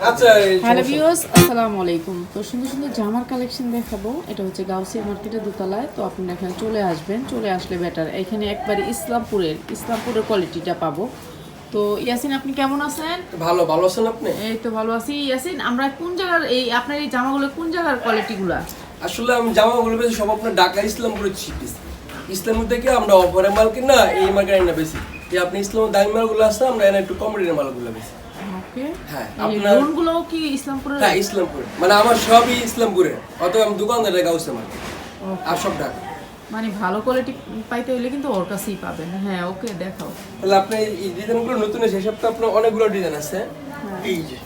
আচ্ছা hello viewers, আসসালামু আলাইকুম। তো সুন্দর সুন্দর জামার কালেকশন দেখাবো। এটা হচ্ছে গাউসিয়া মার্কেটের দোতলায়। তো আপনারা এখানে চলে আসবেন, চলে আসলে বেটার। এখানে একবারে ইসলামপুরের কোয়ালিটিটা পাবো। তো ইয়াসিন, আপনি কেমন আছেন? ভালো ভালো আছেন আপনি? এই তো ভালো আছি। ইয়াসিন, আমরা কোন জায়গার আপনার এই জামাগুলো কোন জায়গার কোয়ালিটিগুলা? আসলে আমি জামাগুলো বেশি সব আপনার ঢাকা ইসলামপুরের চিপিস। ইসলামপুর থেকে আমরা অফারে মাল কিনা এই মার্কেটে না বেশি। এই আপনি ইসলামের দামি মালগুলো আছে, আমরা এনে একটু কম রেটের মালগুলো বেশি। ওকে। হ্যাঁ, এই আপনার লোনগুলো কি ইসলামপুরের? হ্যাঁ, ইসলামপুর। মানে আমার সবই ইসলামপুরে। অত আমি দোকানদার গাউসে মার্কেট। আর সব ঢাকা। মানে ভালো কোয়ালিটি পাইতে হইলে কিন্তু ওর কাছেই পাবেন। হ্যাঁ, ওকে, দেখাও। তাহলে আপনি এই ডিজাইনগুলো নতুন এসে সব তো আপনার অনেকগুলো ডিজাইন আছে। এই যে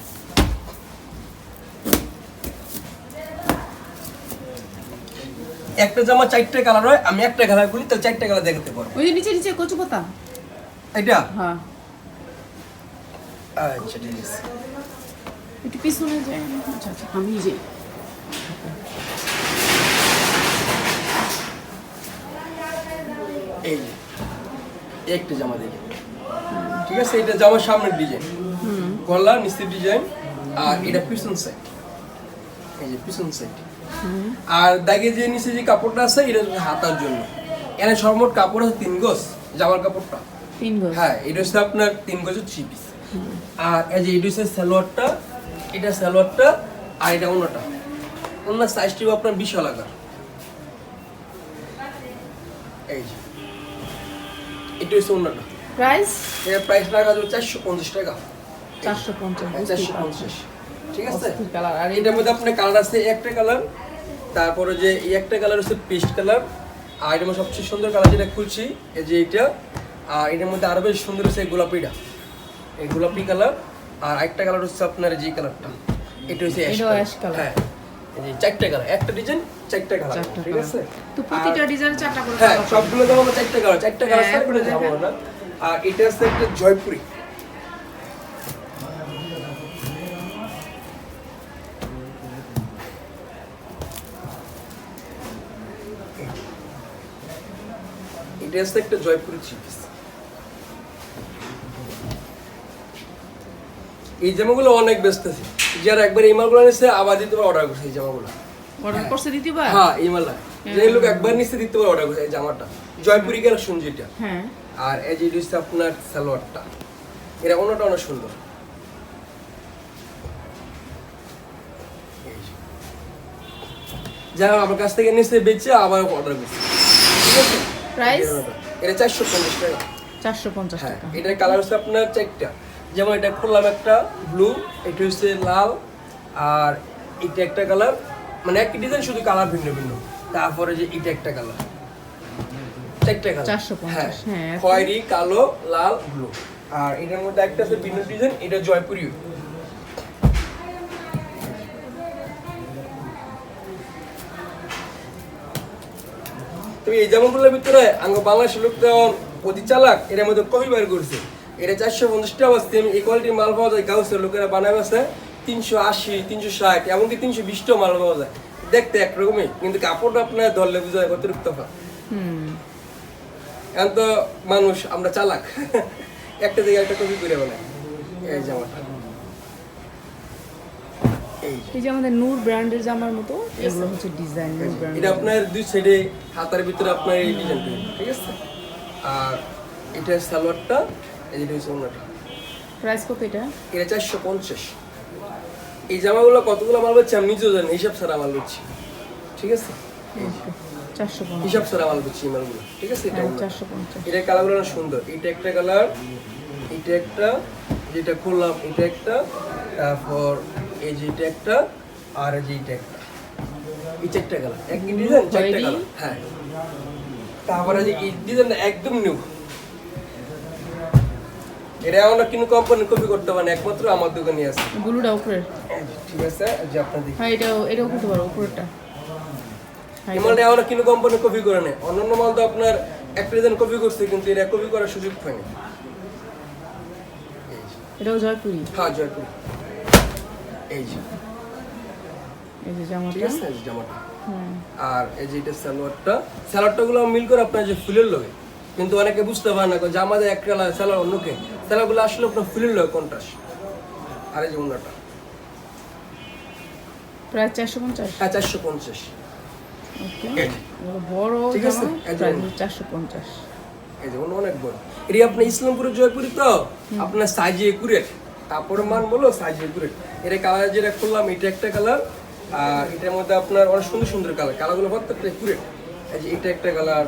একটা জামা 4টা কালার হয়, আমি একটা কালার করি তাহলে 4টা কালার দেখাতে পারবো। ওই যে নিচে নিচে কচু পাতা। এটা হ্যাঁ, আচ্ছা ঠিক আছে। একটু পিছনে যাই। আচ্ছা আচ্ছা, আমি যাই। এই যে একটা জামা দেখি, ঠিক আছে। এটা জামার সামনের ডিজাইন, গলা নিচের ডিজাইন, আর এটা পিছন সাইড। এই যে পিছন সাইড। আর দাগে যে নিচে যে কাপড়টা আছে এটা হচ্ছে হাতার জন্য। এখানে সর্বমোট কাপড় আছে 3 গজ জামার কাপড়টা। 3 গজ। হ্যাঁ, এটা হচ্ছে আপনার 3 গজের 3 পিস। আর এই যে এটা হচ্ছে সালোয়ারটা, এটা সালোয়ারটা, আর এটা ওন্নাটা। ওন্নার সাইজটিও আপনার বিশাল আকার। এই যে এটা হচ্ছে ওন্নাটা। প্রাইস এর প্রাইস রাখা যাবে 450 টাকা। 450। 450, ঠিক আছে। অস্থির কালার। আর এটার মধ্যে আপনার কালার আছে একটা কালার, তারপরে যে এই একটা কালার হচ্ছে পেস্ট কালার, আর এটার মধ্যে সবচেয়ে সুন্দর কালার যেটা খুলছি এই যে এটা, আর এটার মধ্যে আরো বেশ সুন্দর হচ্ছে এই গোলাপিটা, এই গোলাপি কালার। আর একটা কালার হচ্ছে আপনার যে কালারটা, এটা হচ্ছে অ্যাশ কালার। হ্যাঁ, এই যে 4টা কালার, একটা ডিজাইন 4টা কালার, ঠিক আছে। তো প্রতিটা ডিজাইনে 4টা করে হ্যাঁ, কালার। সবগুলো দাম আমরা 4টা কালার, 4টা কালার সবগুলো যাবো না। আর এটা হচ্ছে একটা জয়পুরি। এটা হচ্ছে একটা জয়পুরি চিপিস। এই জামাগুলো অনেক ব্যস্ত আছে, যারা একবার এই মালগুলো নিচ্ছে আবার দ্বিতীয়বার অর্ডার করছে এই জামাগুলো। অর্ডার করছে দ্বিতীয়বার? হ্যাঁ, এই মালটা যে লোক একবার নিচ্ছে দ্বিতীয়বার অর্ডার করছে এই জামাটা, জয়পুরি কালেকশন যেটা। হ্যাঁ। আর এই যে হচ্ছে আপনার সালোয়ারটা, এটা অন্যটা অনেক সুন্দর। যারা আমার কাছ থেকে নিচ্ছে বেচে আবার অর্ডার করছে, ঠিক আছে। প্রাইস এটা 450 টাকা। 450 হ্যাঁ, টাকা। এটার কালার হচ্ছে আপনার 4টা। যেমন এটা খুললাম একটা ব্লু, এটা হচ্ছে লাল, আর এটা একটা কালার, মানে একই ডিজাইন শুধু কালার ভিন্ন ভিন্ন। তারপরে যে এটা একটা কালার, 4টা কালার। 450, হ্যাঁ। খয়েরি, কালো, লাল, ব্লু। আর এটার মধ্যে একটা আছে ভিন্ন ডিজাইন, এটা জয়পুরি। তো এই জামাগুলোর ভিতরে আঙ্গ বাংলাদেশের লোক তো অতি চালাক, এর মধ্যে কপি বের করছে। এটা 450 টাকা অবস্থা। এই কোয়ালিটির মাল পাওয়া যায় গাউসের লোকেরা বানায় আছে 380, 360, এমনকি 320 টাকা মাল পাওয়া যায়। দেখতে একরকমই, কিন্তু কাপড়টা আপনার ধরলে বোঝা যায় অতিরিক্ত তফাৎ। এখন তো মানুষ আমরা চালাক, একটা জায়গায় একটা কপি করে বানায় এই জামাটা। এই যে আমাদের নূর ব্র্যান্ডের জামার মতো এগুলো হচ্ছে ডিজাইন নূর ব্র্যান্ড। এটা আপনার দুই সাইডে হাতার ভিতরে আপনার এই ডিজাইন, ঠিক আছে। আর এটা সালোয়ারটা, এই যেটা হচ্ছে ওন্নাটা। প্রাইস কত এটা? এটা 450। এই জামাগুলো কতগুলো মাল হচ্ছে আমি নিজেও জানি, হিসাব ছাড়া মাল হচ্ছে, ঠিক আছে। 450 হিসাব ছাড়া মাল হচ্ছে এই মালগুলো, ঠিক আছে। এটা 450। এটা কালারগুলো অনেক সুন্দর। এটা একটা কালার, এটা একটা, যেটা খুললাম এটা একটা, তারপর এই যে এটা একটা, আর এই যে এটা একটা, এই 4টা কালার একই ডিজাইন, 4টা কালার। হ্যাঁ, তারপরে যে এই ডিজাইনটা একদম নিউ। এটা আমরা কিন্তু কোম্পানি কপি করতে পারি না, একমাত্র আমার দোকানে আছে। ব্লুটা উপরে, ঠিক আছে, যে আপনার দেখি হ্যাঁ এটাও করতে পারো উপরেরটা। এই মালটা আমরা কিন্তু কোম্পানি কপি করে নেই। অন্যান্য মাল তো আপনার একটা ডিজাইন কপি করছে, কিন্তু এটা কপি করার সুযোগ পায়নি। এটাও জয়পুরি। হ্যাঁ, জয়পুরি। এই যে জামাটা, ঠিক আছে, এই যে জামাটা। হ্যাঁ। আর এই যে এটা সালোয়ারটা গুলো মিল করে আপনার যে ফুলের লগে, কিন্তু অনেকে বুঝতে পারে না জামাতে এক কালার সালোয়ার অন্যকে, সালোয়ারগুলো আসলে আপনার ফুলের লগে কন্ট্রাস্ট। আর এই যে ওন্নাটা, প্রায় 450। হ্যাঁ 450। ওকে, এই যে, বড় ঠিক আছে, জামা এই যে প্রায় অন্য। 450। এই যে অনেক বড়। এটি আপনার ইসলামপুরের জয়পুরি তো আপনার সাইজে একুরেট, তারপরে মান বলো সাইজে একুরেট। এটা কালার যেটা করলাম এটা একটা কালার, আর এটার মধ্যে আপনার অনেক সুন্দর সুন্দর কালার, কালারগুলো প্রত্যেকটা একুরেট। এই যে এটা একটা কালার,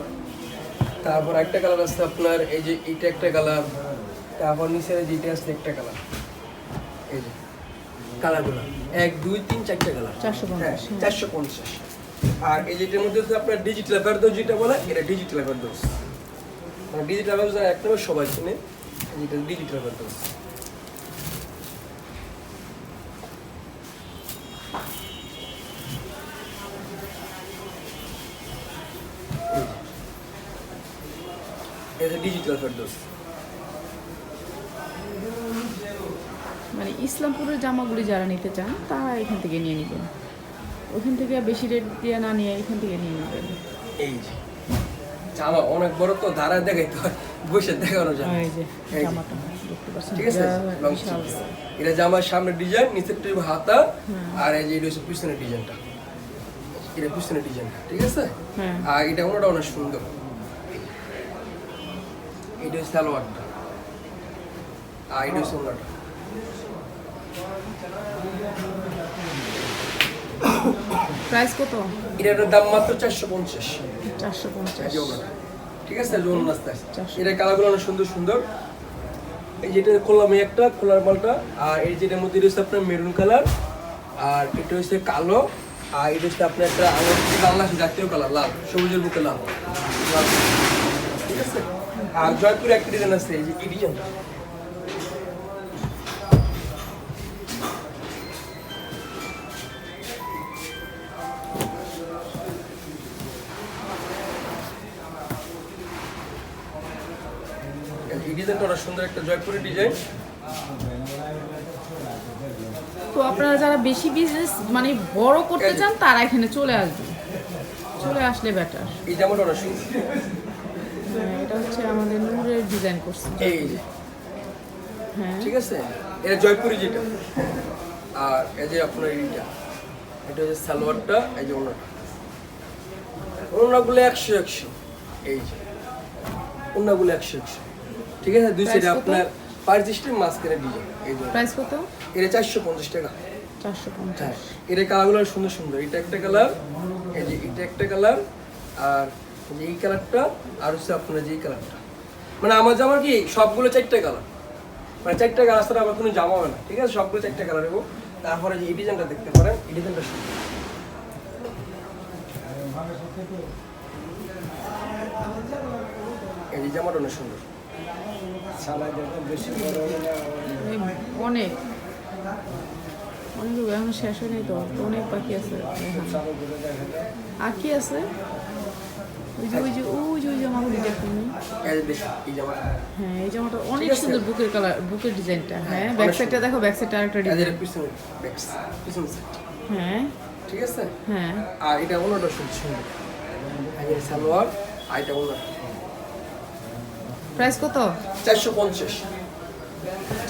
তারপর একটা কালার আছে আপনার এই যে এটা একটা কালার, তারপর নিচে যেটা আছে একটা কালার। এই যে কালারগুলো 1 2 3 4টা কালার, 450, 450। আর এই যেটার মধ্যে হচ্ছে আপনার ডিজিটাল ফেরদৌস যেটা বলে, এটা ডিজিটাল ফেরদৌস। মানে ডিজিটাল ফেরদৌস একটা সবাই চিনে, যেটা ডিজিটাল ফেরদৌস। এটা ডিজিটাল ফেরদৌস। মানে ইসলামপুরের জামাগুলি যারা নিতে চান তারা এখান থেকে নিয়ে নেবেন, ওখান থেকে বেশি রেট দিয়ে না নিয়ে এখান থেকে নিয়ে নেবেন। এই যে জামা অনেক বড় তো, ধারা দেখাইতে হয়, বসে দেখানো যায়। এই যে এই যে, জামাটা দেখতে পাচ্ছেন, ঠিক আছে, এটা বিশাল। এটা জামার সামনের ডিজাইন, নিচের হাতা, আর এই যে এটা হচ্ছে পিছনের ডিজাইনটা, এটা পিছনের ডিজাইনটা, ঠিক আছে। হ্যাঁ। আর এটা ওনাটা অনেক সুন্দর। এটা হচ্ছে সালোয়ারটা, আর এটা হচ্ছে ওনাটা। প্রাইস কত? এটার দাম মাত্র 450। 450। ঠিক আছে, লোন নাস্তা। 400। এটা কালারগুলো অনেক সুন্দর সুন্দর। এই যেটা খোলাম এই একটা খোলার মালটা, আর এই যেটার মধ্যে রয়েছে আপনার মেরুন কালার, আর এটা হচ্ছে কালো, আর এটা হচ্ছে আপনার একটা বাংলাদেশ জাতীয় কালার লাল, সবুজের বুকে লাল লাল। ঠিক আছে। আর জয়পুরে একটা ডিজাইন আছে, এই যে এই ডিজাইনটা। এই ডিজাইনটা অনেক সুন্দর একটা জয়পুরের ডিজাইন। তো আপনারা যারা বেশি বিজনেস মানে বড় করতে চান তারা এখানে চলে আসবেন, চলে আসলে বেটার। এই জামাটা অনেক সুন্দর। এটা হচ্ছে আমাদের নূরের ডিজাইন করছে। এই যে, হ্যাঁ, ঠিক আছে, এটা জয়পুরি যেটা। আর এই যে আপনার এইটা, এটা হচ্ছে সালোয়ারটা, এই যে ওনাটা, ওনাগুলো 100 এই যে ওনাগুলো 100। ঠিক আছে, দুই সাইডে Price কত? আপনার 5 মাঝখানে ডিজাইন। এই যে প্রাইস কত? এটা 450 টাকা। 450। হ্যাঁ, এটা কালারগুলো সুন্দর সুন্দর। এটা একটা কালার, এই যে এটা একটা কালার, আর এই যে এই কালারটা, আর হচ্ছে আপনার যে এই কালারটা। মানে আমার জামার কি সবগুলো 4টা কালার, মানে 4টা কালার ছাড়া আমার কোনো জামা হবে না। ঠিক আছে, সবগুলো 4টা কালার এবং তারপরে যে এই ডিজাইনটা দেখতে পারেন, এই ডিজাইনটা সুন্দর। এই যে জামাটা অনেক সুন্দর। এই অনেক অনেক এখন শেষ হয়নি তো, অনেক বাকি আছে দেখানো। আর কি আছে? ওই যে জামাগুলি দেখুন। এই যে দেখি এই জামাটা, হ্যাঁ, এই জামাটা অনেক ঠিক আছে। সুন্দর, বুকের কালার, বুকের ডিজাইনটা। হ্যাঁ, অনেক ব্যাক সাইডটা সুন্দর। দেখো, ব্যাক সাইডটা আরেকটা এই যে ডিজাইন। পিছনে পিছনে সাইড, হ্যাঁ ঠিক আছে। হ্যাঁ। আর এটা ওনাটা সুন্দর, এই যে সালোয়ার, আর এটা ওনাটা। প্রাইস কত? 450।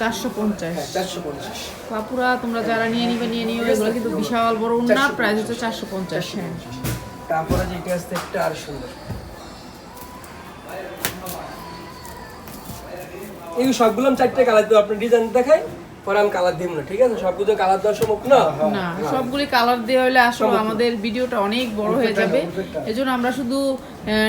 450। 450। বাপুরা তোমরা যারা নিয়ে নিবে নিয়ে নিও, এগুলো কিন্তু বিশাল বড় না। প্রাইস হচ্ছে 450। হ্যাঁ, তারপরে যেটা আছে একটা আর সুন্দর, এই সবগুলো 4টা কালার তো আপনার ডিজাইন দেখাই, পরে আমি কালার দিব না। ঠিক আছে, সবগুলো কালার দেওয়া সম্ভব না। না সবগুলি কালার দেওয়া হলে আসলে আমাদের ভিডিওটা অনেক বড় হয়ে যাবে। এজন্য আমরা শুধু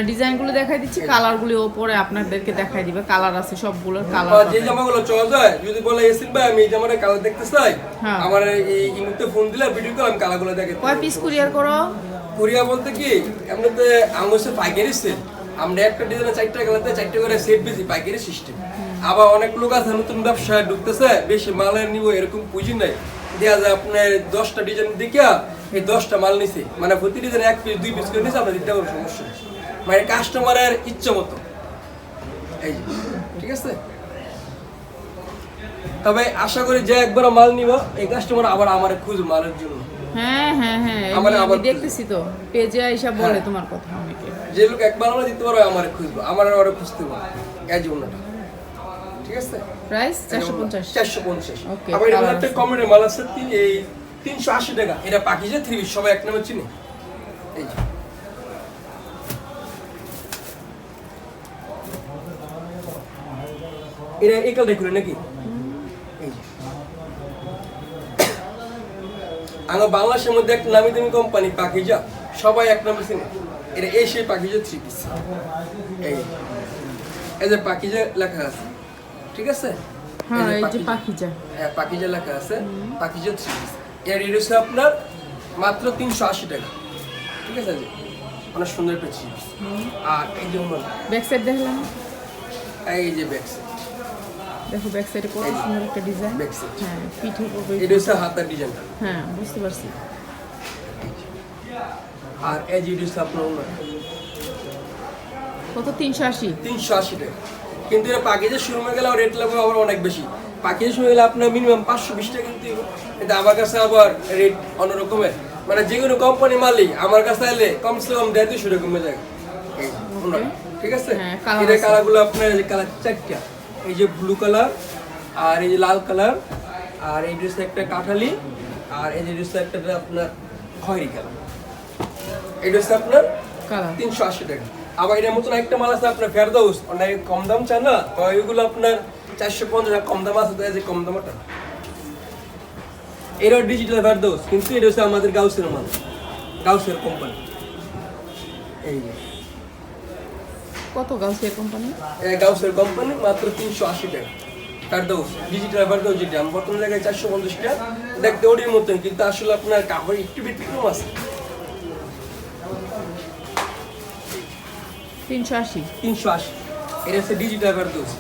ডিজাইনগুলো দেখাই দিচ্ছি, কালারগুলি ওপরে আপনাদেরকে দেখাই দিবে। কালার আছে সবগুলোর কালার। যে জামাগুলো চল যায়, যদি বলে এসিন ভাই আমি এই জামাটা কালার দেখতে চাই, হ্যাঁ। আমার এই মুহূর্তে ফোন দিলে ভিডিও কল আমি কালারগুলো দেখে কয় পিস কুরিয়ার করো? কোরিয়া বলতে কি এমনিতে আমার পাইকারি সেল, আমরা একটা ডিজাইনে 4টা কালারতে 4টা করে সেট বেশি পাইকারি সিস্টেম। আবার অনেক লোক আছে নতুন ব্যবসায় ঢুকতেছে, বেশি মাল নিব এরকম পুঁজি নাই, দেওয়া যায় আপনার 10টা ডিজাইন দেখিয়া এই 10টা মাল নিছে, মানে প্রতি ডিজাইনে 1 পিস 2 পিস করে নিছে, আমরা দিতে পারবো, সমস্যা নেই। মানে কাস্টমারের ইচ্ছা মতো। এই যে, ঠিক আছে। তবে আশা করি যে একবার মাল নিব এই কাস্টমার আবার আমার খুঁজ মালের জন্য। হ্যাঁ হ্যাঁ হ্যাঁ, আমার আমি আবার দেখতেছি তো পেজে আইসা বলে হ্যাঁ। তোমার কথা অনেকে। যে লোক একবার না দিতে পারো আমার খুঁজবো, আমার আরো খুঁজতে পারো এই জীবনটা। ঠিক আছে, প্রাইস 450। 450। Okay, আবার এর colour একটা আছে। কমেন্টে মাল আছে এই 380 টাকা। এটা পাকিজা 3 পিস, সবাই এক নামে চিনি। এই যে এটা এই কালার করে নাকি? এই যে আমার বাংলাদেশের মধ্যে একটা নামি দামি কোম্পানি পাকিজা, সবাই এক নামে চিনি। এটা এই সেই পাকিজা 3 পিস। এই যে পাকিজা লেখা আছে, ঠিক আছে? হ্যাঁ, এই যে পাখিজা। হ্যাঁ, পাকিজা লেখা আছে, পাকিজা 3 পিস। এর রেট হচ্ছে আপনার মাত্র 380 টাকা, ঠিক আছে? অনেক সুন্দর একটা 3 পিস। আর এই যে ব্যাক সাইড দেখলাম, এই যে ব্যাক সাইড, দেখো ব্যাক সাইডে কত সুন্দর একটা ডিজাইন। ব্যাক সাইড, হ্যাঁ, পিঠে পড়বে। এটা হচ্ছে হাতার ডিজাইনটা। হ্যাঁ, বুঝতে পারছি। আর এই যে হচ্ছে আপনার কত? 380 টাকা। কিন্তু এটা পাকিজা শুরু হয়ে গেলে রেট লাগবে আবার অনেক বেশি। পাকিজা শুরু হয়ে গেলে আপনার মিনিমাম 520 টাকা কিনতে হবে। কিন্তু আমার কাছে আবার রেট অন্যরকমের, মানে যে কোনো কোম্পানি মালিক আমার কাছে এলে কমসে কম 150 টাকা কমে যায়। ঠিক আছে? হ্যাঁ, এটা কালারগুলো আপনার এই যে কালার 4টা, এই যে ব্লু কালার, আর এই যে লাল কালার, আর এই ড্রেসে একটা কাঠালি, আর এই যে ড্রেসে একটা আপনার খয়েরি কালার। এই ড্রেসটা আপনার কালার 380 টাকা। আবার এটার মতন একটা মাল আছে আপনার ফেরদৌস, অনেক কম দাম চায় না, তো ওইগুলো আপনার 450 টাকা কম দাম আছে, তো এই যে কম দামটা এটা ডিজিটাল ফেরদৌস, কিন্তু এটা হচ্ছে আমাদের গাউসের মাল, গাউসের কোম্পানি। এই যে কত গাউসিয়া কোম্পানি? এই গাউসের কোম্পানি মাত্র 380 টাকা ফেরদৌস, ডিজিটাল ফেরদৌস, যেটা আমি বর্তমানে জায়গায় 450 টাকা দেখতে ওটির মতন, কিন্তু আসলে আপনার কাপড় একটু ব্যতিক্রম আছে। 380 এটা হচ্ছে ডিজিটাল ফেরদৌস।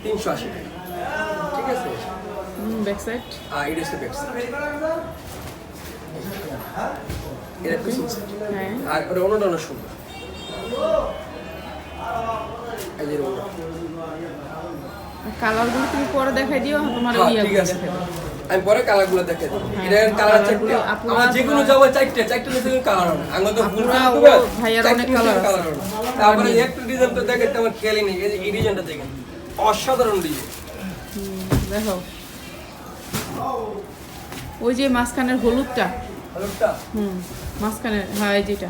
380 টাকা, ঠিক আছে? ব্যাক সাইড, আর এটা হচ্ছে ব্যাক সাইড, এটা পিছন সাইড। হ্যাঁ, আর ওটা অন্যটা অনেক সুন্দর। এই যে ওটা। কালারগুলো তুমি পরে দেখাই দিও, তোমার হ্যাঁ, ইয়া ঠিক আছে। দেখাই দিও। আমি পরে কালারগুলো দেখাই দেব। হ্যাঁ, এটার কালার কালারগুলো 4টা, আপুরা- আমার যে কোনো যাবে 4টা নিতে কালার হবে। আমরা তো ভুল আপুরা, করে দেব, ও ভাইয়ার অনেক কালার আছে। তারপরে একটা ডিজাইন তো দেখে আমার খেয়ালই নেই, এই যে এই ডিজাইনটা দেখেন, অসাধারণ ডিজাইন। দেখো ওই যে মাঝখানের হলুদটা, হলুদটা মাঝখানের, হ্যাঁ এই যেটা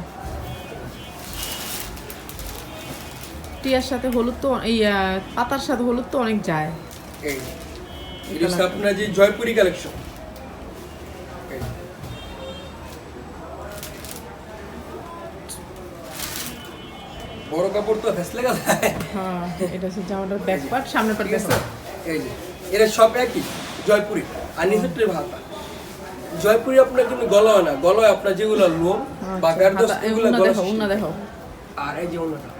টিয়ার সাথে হলুদ তো এই পাতার সাথে হলুদ তো অনেক যায়। এই এটা হচ্ছে আপনার যে জয়পুরি কালেকশন। বড় কাপড় তো ফেসলে গেল। হ্যাঁ, এটা হচ্ছে জামাটার ব্যাক পার্ট, সামনের পার্ট ঠিক দেখো। আছে? এই যে এরা সব একই জয়পুরি, আর নিচের ট্রে ভাতা। জয়পুরি আপনার কিন্তু গলা হয় না, গলা হয় আপনার যেগুলো লোন বা ফেরদৌস, এগুলো গলা দেখো, উন্না দেখো। আর এই যে ওনাটা,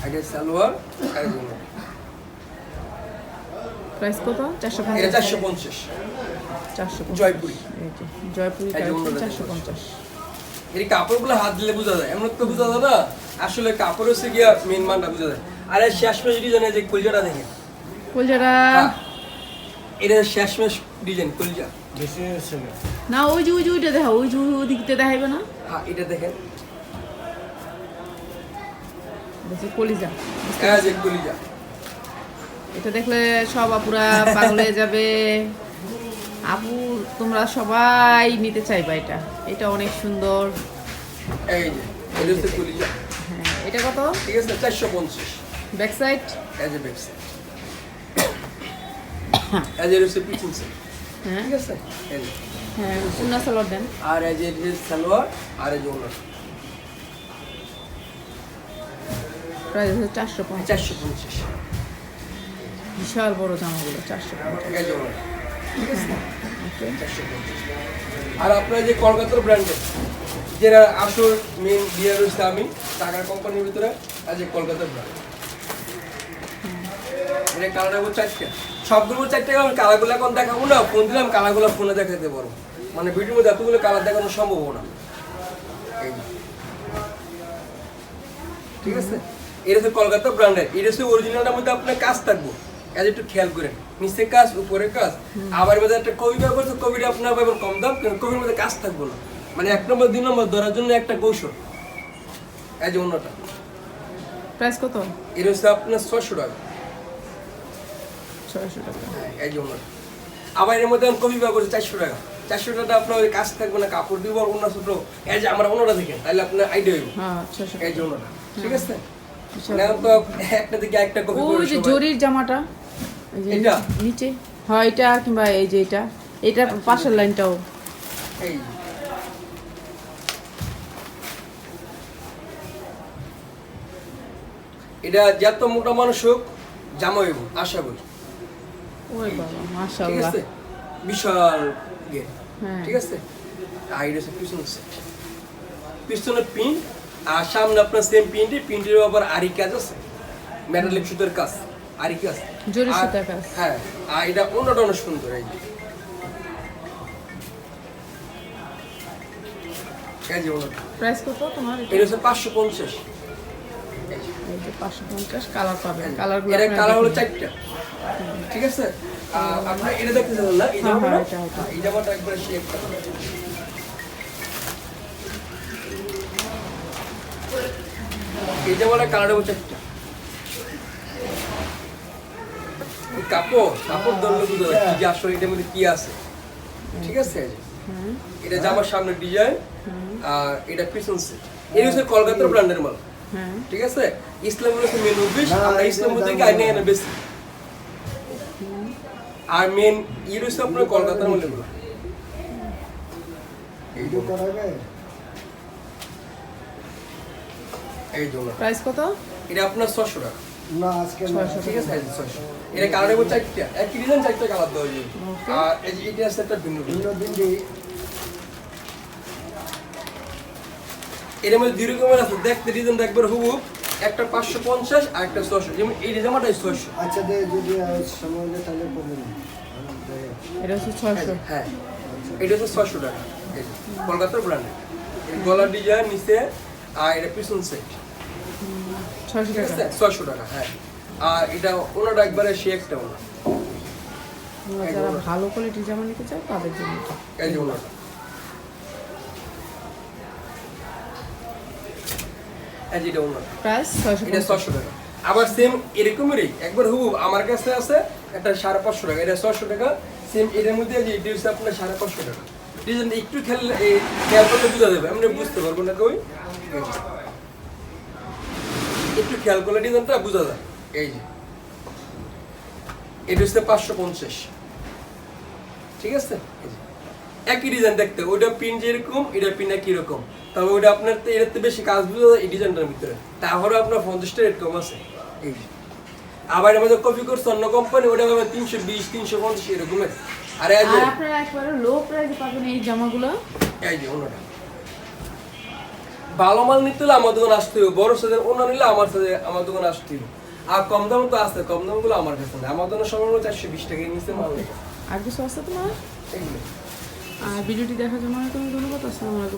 এটা সালোয়ার, আর এই যে ওড়না। প্রাইস কত? 450। এটা 450 450 জয়পুরি। এই যে জয়পুরি এই যে কালেকশন ওড়নাটা 450। এই কাপড়গুলো হাত দিলে বোঝা যায়, এমন তো বোঝা যায় না, আসলে কাপড় হচ্ছে গিয়া মেন মানটা বোঝা যায়। আর এই শেষমেশ ডিজাইনের যে কলজাটা দেখেন, কলজাটা এটা শেষমেশ ডিজাইন কলজা। না, ওই যে ওইটা দেখো, ওই যে ওদিকতে দেখাইবে না? হ্যাঁ, এটা দেখেন, বলছি কলিজা। এই যে কলজা। এটা দেখলে সব আপুরা পাগল হয়ে যাবে। আপু তোমরা সবাই নিতে চাইবা এটা, এটা অনেক সুন্দর। এই যে এটা হচ্ছে কলজা। হ্যাঁ, এটা কত? ঠিক আছে, 450। ব্যাক সাইড, এই যে ব্যাক সাইড, এই যে হচ্ছে পিছন সাইড, হ্যাঁ ঠিক আছে? এই যে। হ্যাঁ, উন্না সালোয়ার দেন। আর এই যে সালোয়ার, আর এই যে ওড়না। প্রাইস হচ্ছে 450। 450। বিশাল বড় জামাগুলো 450। এই যে ওড়না, ঠিক আছে? ওকে, 450। আর আপনার যে কলকাতার ব্র্যান্ডের যেটা আসল মেন বিয়ার হচ্ছে আমি টাকার কোম্পানির ভিতরে, আর যে কলকাতার ব্র্যান্ড, এটা কালার হবো 4টা, সবগুলো 4টা। আমি কালারগুলো এখন দেখাবো না, ফোন দিলাম কালারগুলো ফোনে দেখাতে পারবো, মানে ভিডিওর মধ্যে এতগুলো কালার দেখানো সম্ভব না। এই যে। ঠিক আছে? এটা হচ্ছে কলকাতা ব্র্যান্ডের, এটা হচ্ছে অরিজিনালটার মধ্যে আপনার কাজ থাকবো, এজ একটু খেয়াল করেন, নিচে কাজ উপরে কাজ। আবার মধ্যে একটা কবি ব্যবহার করছে, কবিটা আপনার পাবেন কম দাম, কিন্তু কবির মধ্যে কাজ থাকবো না, মানে 1 নম্বর 2 নম্বর ধরার জন্য একটা কৌশল। এই যে অন্যটা, প্রাইস কত? এটা হচ্ছে আপনার 600 টাকা। 600 টাকা। হ্যাঁ, এই যে ওনাটা। আবার এর মধ্যে আমি কপি ব্যবহার করছি 400 টাকা। 400 টাকা আপনার ওই কাজ থাকবে না, কাপড় দিব আর অন্য ছোট এই যে আমরা ওনাটা দেখেন তাহলে আপনার আইডিয়া হইব। হ্যাঁ 600 এই টাকা। যে ওনাটা, ঠিক আছে? বিশাল। এখন তো একটা থেকে একটা কপি করে ওই যে সবাই- জরির জামাটা এই যে এটা? নিচে, হ্যাঁ এটা কিংবা এই যে এটার পাশের লাইনটাও এই যে। এটা যত মোটা মানুষ হোক জামা হইব আশা করি, ওই বাবা ঠিক মাশাআল্লাহ। আছে? বিশাল ইয়ে, হ্যাঁ ঠিক আছে? আর এটা হচ্ছে পিছনের set। পিছনের প্রিন্ট আর সামনে আপনার সেম প্রিন্টের আবার আরি কাজ আছে, মেটালিক সুতার কাজ, আরি কাজ, জরি আর- সুতার কাজ। হ্যাঁ, আর এটা অন্যটা অনেক সুন্দর। এই যে এই যে অন্যটা। প্রাইস কত তোমার এটা? এটা হচ্ছে 550। এই যে 550 কালার পাবেন, কালারগুলো এর আপনারা কালার হলো দেখে 4টা, ঠিক আছে? আপনারা এটা দেখতে চান না, এই হ্যাঁ, জামাটা, হ্যাঁ, এটা। এই জামাটা একবারে শেপ করা। এই জামাটা কালার হলো 4টা। এই কাপড় ধরলে বুঝা যায় কি যে আসলে এটার মধ্যে কি আছে, ঠিক আছে? এই যে, হুম, এটা জামার সামনে ডিজাইন আর এটা পিছন সেট। এই হচ্ছে কলকাতার ব্র্যান্ডের মাল, হ্যাঁ ঠিক আছে? ইসলাম হচ্ছে মেন অফিস, আমরা ইসলাম থেকে আইনে এনে বেশি। আর মেন ইয়ে হচ্ছে আপনার কলকাতার মধ্যে গুলো। এই জন্য প্রাইস কত? এটা আপনার 600 টাকা, না আজকে না 600 ঠিক আছে? এই যে 600। এটা কালার হবে 4টা, একই ডিজাইন 4টা কালার দেওয়া যাবে। Okay. আর এই যে এটা আছে একটা ভিন্ন ভিন্ন ডিজাইন। দিন দিই এর মধ্যে দুই রকমের আছে, দেখতে ডিজাইন একবার হুবহু, একটা 550 আর একটা 600। যেমন এই জামাটা 600। আচ্ছা দে যদি সময় হলে তাহলে বলে নিই এটা হচ্ছে 600। হ্যাঁ, এটা হচ্ছে 600 টাকা। এই যে, কলকাতার ব্র্যান্ডের গলার ডিজাইন নিচে আর এটা পিছন সেট, 600 ঠিক টাকা। আছে? 600 টাকা, হ্যাঁ। আর এটা ওনাটা একবারে সে একটা ওনা, তোমরা যারা ভালো কোয়ালিটির জামা নিতে চাও তাদের জন্য এটা। এই যে ওনাটা, এই যে এটা ওনাটা, প্রাইস এটা 650। 600 টাকা। আবার সেম এরকমেরই একবার হুবহু আমার কাছে আছে একটা 550 টাকা, এটা 600 টাকা। সেম এটার মধ্যে যে এটা হচ্ছে আপনার 550 টাকা। ডিজাইন একটু খেয়াল করলে বোঝা যাবে, আমরা বুঝতে পারবো না কই, একটু খেয়াল করলে ডিজাইনটা বোঝা যায়। এই যে এটা হচ্ছে 550, ঠিক আছে? এই যে, একই ডিজাইন দেখতে, ওইটা প্রিন্ট যেরকম এটা প্রিন্ট একই রকম, তবে ওইটা আপনার এর থেকে বেশি কাজ বোঝা যায় এই ডিজাইনটার ভিতরে, তাহলে আপনার 50টা রেট কম আছে। এই যে, আবার এর মধ্যে কপি করছে অন্য কোম্পানি, ওটা হবে 320 350 এরকমের। আর এই যে আর আপনারা একবারে লো প্রাইসে পাবেন এই জামাগুলো। এই যে ওনাটা ভালো মাল নিতে হলে আমার দোকানে আসতে হবে, বড় সাইজের ওনা নিলে আমার দোকানে আসতে হবে। আর কম দাম তো আছে, কম দামগুলো আমার কাছে না, আমার দোকানে সর্বনিম্ন 420 টাকা নিচে মাল নেই আর কিছু আছে তোমার? এগুলো। আর ভিডিওটি দেখার জন্য অনেক অনেক ধন্যবাদ। আসসালামু আলাইকুম।